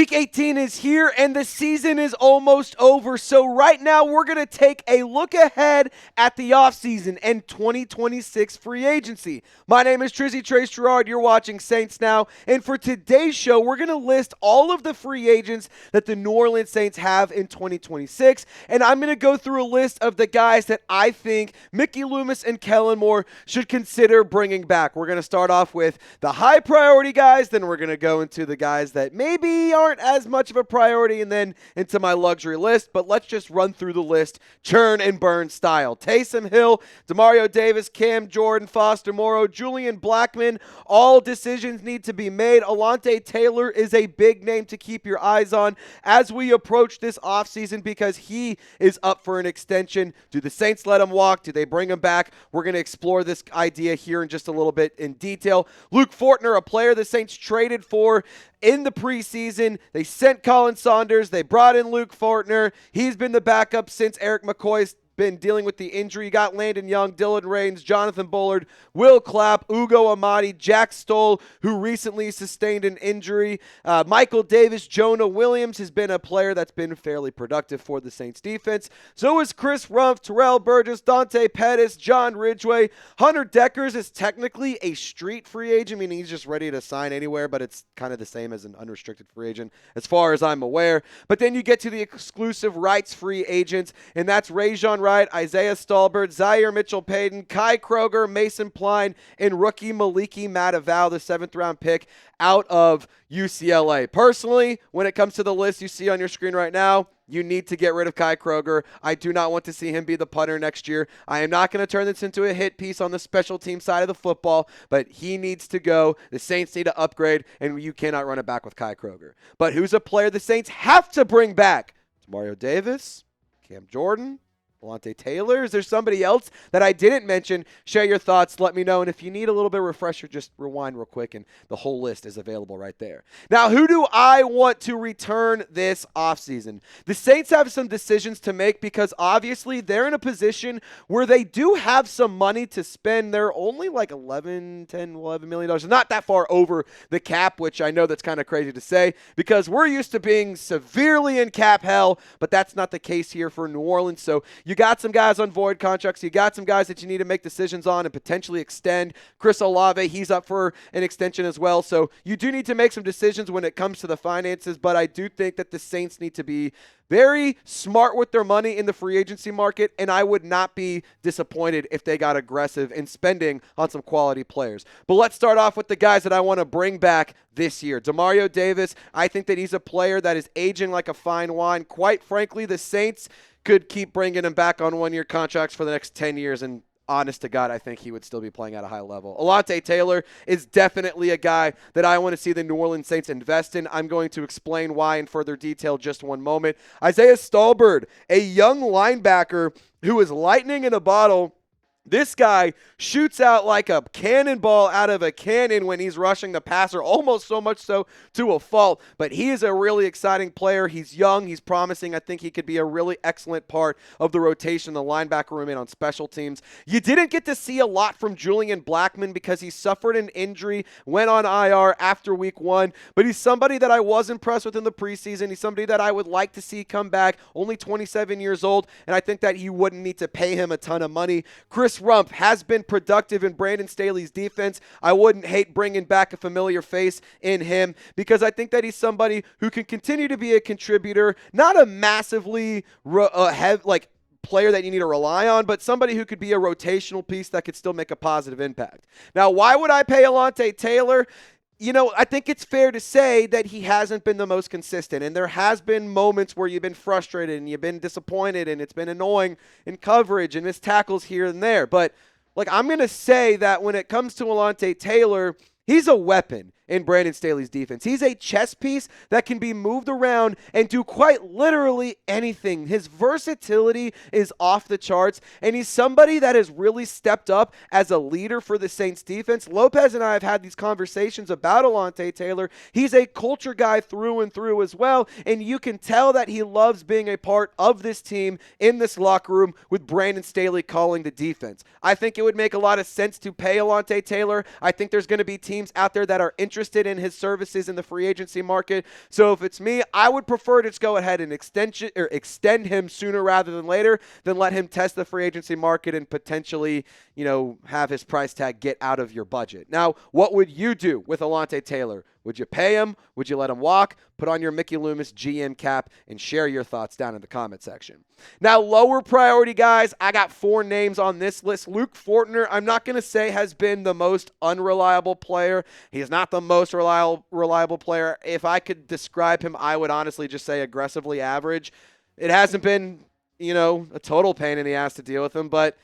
Week 18 is here and the season is almost over. So right now we're going to take a look ahead at the offseason and 2026 free agency. My name is Trizzy Trace Gerard. You're watching Saints Now. And for today's show, we're going to list all of the free agents that the New Orleans Saints have in 2026. And I'm going to go through a list of the guys that I think Mickey Loomis and Kellen Moore should consider bringing back. We're going to start off with the high priority guys. Then we're going to go into the guys that maybe aren't as much of a priority, and then into my luxury list. But let's just run through the list, churn and burn style. Taysom Hill, Demario Davis, Cam Jordan, Foster Moreau, Julian Blackmon. All decisions need to be made. Alontae Taylor is a big name to keep your eyes on as we approach this offseason because he is up for an extension. Do the Saints let him walk? Do they bring him back? We're going to explore this idea here in just a little bit in detail. Luke Fortner, a player the Saints traded for in the preseason. They sent Colin Saunders. They brought in Luke Fortner. He's been the backup since Eric McCoy's been dealing with the injury. You got Landon Young, Dylan Raines, Jonathan Bullard, Will Clapp, Ugo Amadi, Jack Stoll, who recently sustained an injury. Michael Davis, Jonah Williams has been a player that's been fairly productive for the Saints defense. So is Chris Rumph, Terrell Burgess, Dante Pettis, John Ridgway. Hunter Deckers is technically a street free agent, meaning he's just ready to sign anywhere, but it's kind of the same as an unrestricted free agent as far as I'm aware. But then you get to the exclusive rights free agents, and that's Rajon Wright, Isaiah Stallbird, Zaire Mitchell-Payton, Kai Kroger, Mason Pline, and rookie Maliki Matavao, the 7th-round pick out of UCLA. Personally, when it comes to the list you see on your screen right now, you need to get rid of Kai Kroger. I do not want to see him be the punter next year. I am not going to turn this into a hit piece on the special team side of the football, but he needs to go. The Saints need to upgrade, and you cannot run it back with Kai Kroger. But who's a player the Saints have to bring back? Demario Davis, Cam Jordan, Alontae Taylor. Is there somebody else that I didn't mention? Share your thoughts. Let me know. And if you need a little bit of refresher, just rewind real quick, and the whole list is available right there. Now, who do I want to return this offseason? The Saints have some decisions to make because obviously they're in a position where they do have some money to spend. They're only like $11 million. Not that far over the cap, which I know that's kind of crazy to say because we're used to being severely in cap hell, but that's not the case here for New Orleans. So you got some guys on void contracts. You got some guys that you need to make decisions on and potentially extend. Chris Olave, he's up for an extension as well. So you do need to make some decisions when it comes to the finances, but I do think that the Saints need to be very smart with their money in the free agency market, and I would not be disappointed if they got aggressive in spending on some quality players. But let's start off with the guys that I want to bring back this year. Demario Davis, I think that he's a player that is aging like a fine wine. Quite frankly, the Saints could keep bringing him back on one-year contracts for the next 10 years, and honest to God, I think he would still be playing at a high level. Alontae Taylor is definitely a guy that I want to see the New Orleans Saints invest in. I'm going to explain why in further detail just one moment. Isaiah Stallbird, a young linebacker who is lightning in a bottle. This guy shoots out like a cannonball out of a cannon when he's rushing the passer, almost so much so to a fault. But he is a really exciting player. He's young. He's promising. I think he could be a really excellent part of the rotation, the linebacker room and on special teams. You didn't get to see a lot from Julian Blackmon because he suffered an injury, went on IR after week 1. But he's somebody that I was impressed with in the preseason. He's somebody that I would like to see come back, only 27 years old, and I think that you wouldn't need to pay him a ton of money. Chris Rumph has been productive in Brandon Staley's defense. I wouldn't hate bringing back a familiar face in him because I think that he's somebody who can continue to be a contributor, not a massively player that you need to rely on, but somebody who could be a rotational piece that could still make a positive impact. Now, why would I pay Alontae Taylor? You know, I think it's fair to say that he hasn't been the most consistent, and there has been moments where you've been frustrated and you've been disappointed and it's been annoying in coverage and missed tackles here and there. But, I'm going to say that when it comes to Alontae Taylor, he's a weapon in Brandon Staley's defense. He's a chess piece that can be moved around and do quite literally anything. His versatility is off the charts, and he's somebody that has really stepped up as a leader for the Saints defense. Lopez and I have had these conversations about Alontae Taylor. He's a culture guy through and through as well, and you can tell that he loves being a part of this team in this locker room with Brandon Staley calling the defense. I think it would make a lot of sense to pay Alontae Taylor. I think there's going to be teams out there that are interested interested in his services in the free agency market. So if it's me, I would prefer to just go ahead and extend him sooner rather than later than let him test the free agency market and potentially, have his price tag get out of your budget. Now, what would you do with Alontae Taylor? Would you pay him? Would you let him walk? Put on your Mickey Loomis GM cap and share your thoughts down in the comment section. Now, lower priority guys, I got 4 names on this list. Luke Fortner, I'm not going to say has been the most unreliable player. He's not the most reliable player. If I could describe him, I would honestly just say aggressively average. It hasn't been, a total pain in the ass to deal with him, but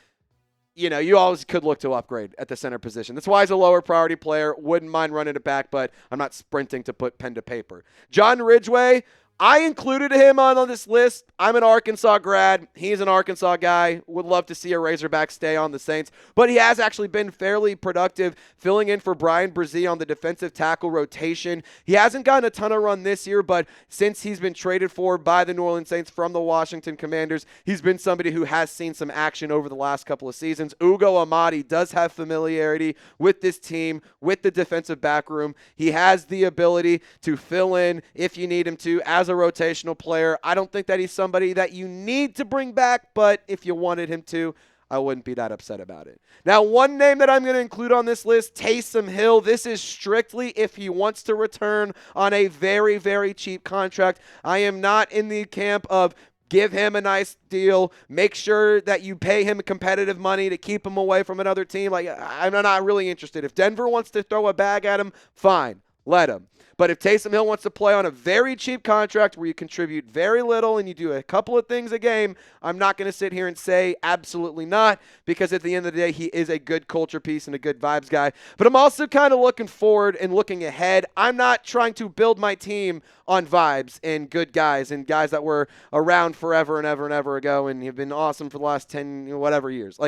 you always could look to upgrade at the center position. That's why he's a lower priority player. Wouldn't mind running it back, but I'm not sprinting to put pen to paper. John Ridgway, I included him on this list. I'm an Arkansas grad. He's an Arkansas guy. Would love to see a Razorback stay on the Saints. But he has actually been fairly productive filling in for Brian Brzee on the defensive tackle rotation. He hasn't gotten a ton of run this year, but since he's been traded for by the New Orleans Saints from the Washington Commanders, he's been somebody who has seen some action over the last couple of seasons. Ugo Amadi does have familiarity with this team, with the defensive back room. He has the ability to fill in if you need him to as a rotational player. I don't think that he's somebody that you need to bring back, but if you wanted him to, I wouldn't be that upset about it. Now, one name that I'm going to include on this list, Taysom Hill. This is strictly if he wants to return on a very, very cheap contract. I am not in the camp of give him a nice deal, make sure that you pay him competitive money to keep him away from another team. I'm not really interested. If Denver wants to throw a bag at him, fine, let him. But if Taysom Hill wants to play on a very cheap contract where you contribute very little and you do a couple of things a game, I'm not going to sit here and say absolutely not, because at the end of the day, he is a good culture piece and a good vibes guy. But I'm also kind of looking forward and looking ahead. I'm not trying to build my team on vibes and good guys and guys that were around forever and ever and ever ago and have been awesome for the last 10 whatever years.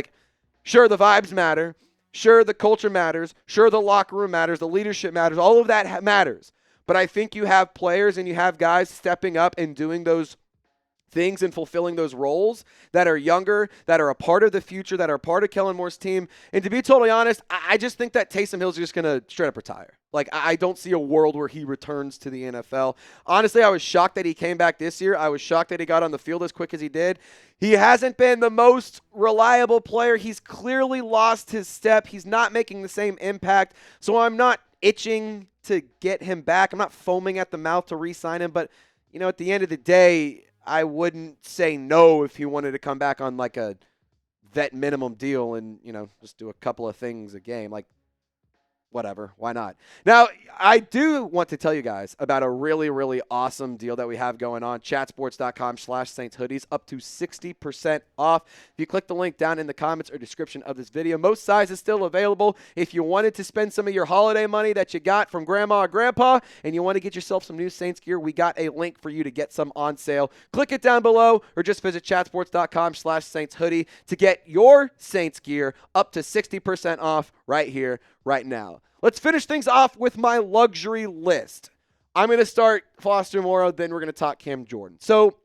Sure, the vibes matter. Sure, the culture matters. Sure, the locker room matters. The leadership matters. All of that matters. But I think you have players and you have guys stepping up and doing those things and fulfilling those roles that are younger, that are a part of the future, that are part of Kellen Moore's team. And to be totally honest, I just think that Taysom Hill's just going to straight up retire. I don't see a world where he returns to the NFL. Honestly, I was shocked that he came back this year. I was shocked that he got on the field as quick as he did. He hasn't been the most reliable player. He's clearly lost his step. He's not making the same impact. So I'm not itching to get him back. I'm not foaming at the mouth to re-sign him. But, at the end of the day, I wouldn't say no if he wanted to come back on a vet minimum deal and, just do a couple of things a game. Whatever. Why not? Now, I do want to tell you guys about a really, really awesome deal that we have going on. Chatsports.com/Saints hoodies up to 60% off. If you click the link down in the comments or description of this video, most sizes still available. If you wanted to spend some of your holiday money that you got from grandma or grandpa and you want to get yourself some new Saints gear, we got a link for you to get some on sale. Click it down below or just visit chatsports.com/Saints hoodie to get your Saints gear up to 60% off right here, right now. Let's finish things off with my luxury list. I'm going to start Foster Moreau, then we're going to talk Cam Jordan. So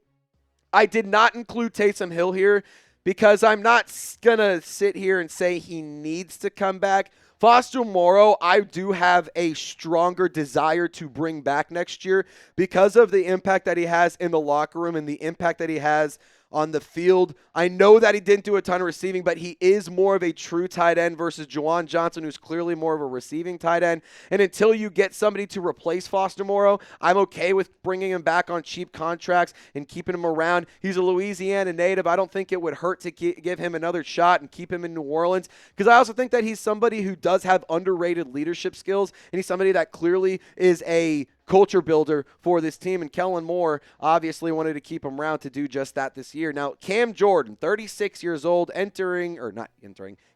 I did not include Taysom Hill here because I'm not going to sit here and say he needs to come back. Foster Moreau, I do have a stronger desire to bring back next year because of the impact that he has in the locker room and the impact that he has on the field. I know that he didn't do a ton of receiving, but he is more of a true tight end versus Juwan Johnson, who's clearly more of a receiving tight end. And until you get somebody to replace Foster Moreau, I'm okay with bringing him back on cheap contracts and keeping him around. He's a Louisiana native. I don't think it would hurt to give him another shot and keep him in New Orleans, because I also think that he's somebody who does have underrated leadership skills, and he's somebody that clearly is a culture builder for this team, and Kellen Moore obviously wanted to keep him around to do just that this year. Now, Cam Jordan, 36 years old, he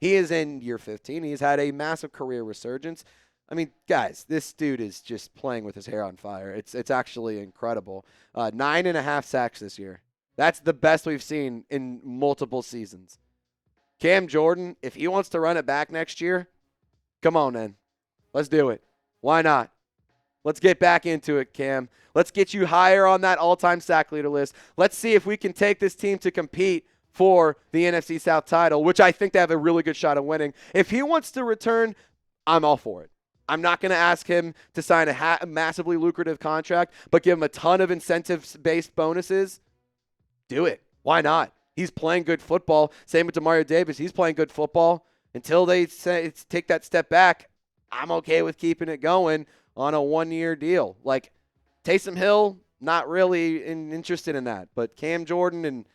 is in year 15. He's had a massive career resurgence. I mean, guys, this dude is just playing with his hair on fire. It's actually incredible. 9.5 sacks this year. That's the best we've seen in multiple seasons. Cam Jordan, if he wants to run it back next year, come on, man. Let's do it. Why not? Let's get back into it, Cam. Let's get you higher on that all-time sack leader list. Let's see if we can take this team to compete for the NFC South title, which I think they have a really good shot of winning. If he wants to return, I'm all for it. I'm not going to ask him to sign a massively lucrative contract, but give him a ton of incentives-based bonuses. Do it. Why not? He's playing good football. Same with Demario Davis. He's playing good football. Until they take that step back, I'm okay with keeping it going on a one-year deal. Like Taysom Hill, not really interested in that. But Cam Jordan and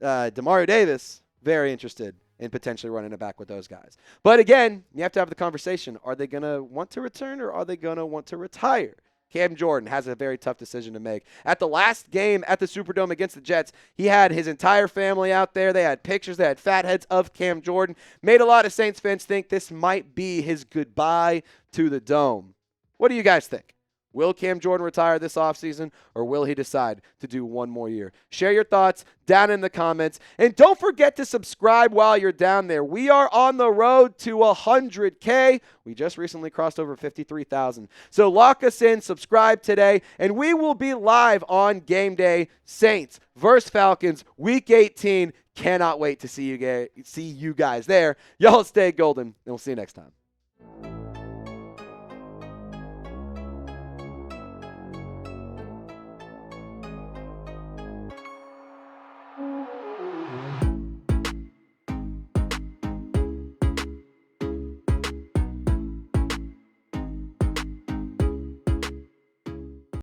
Demario Davis, very interested in potentially running it back with those guys. But again, you have to have the conversation. Are they going to want to return or are they going to want to retire? Cam Jordan has a very tough decision to make. At the last game at the Superdome against the Jets, he had his entire family out there. They had pictures. They had fatheads of Cam Jordan. Made a lot of Saints fans think this might be his goodbye to the Dome. What do you guys think? Will Cam Jordan retire this offseason, or will he decide to do one more year? Share your thoughts down in the comments. And don't forget to subscribe while you're down there. We are on the road to 100K. We just recently crossed over 53,000. So lock us in, subscribe today, and we will be live on game day. Saints versus Falcons, Week 18. Cannot wait to see you guys there. Y'all stay golden, and we'll see you next time.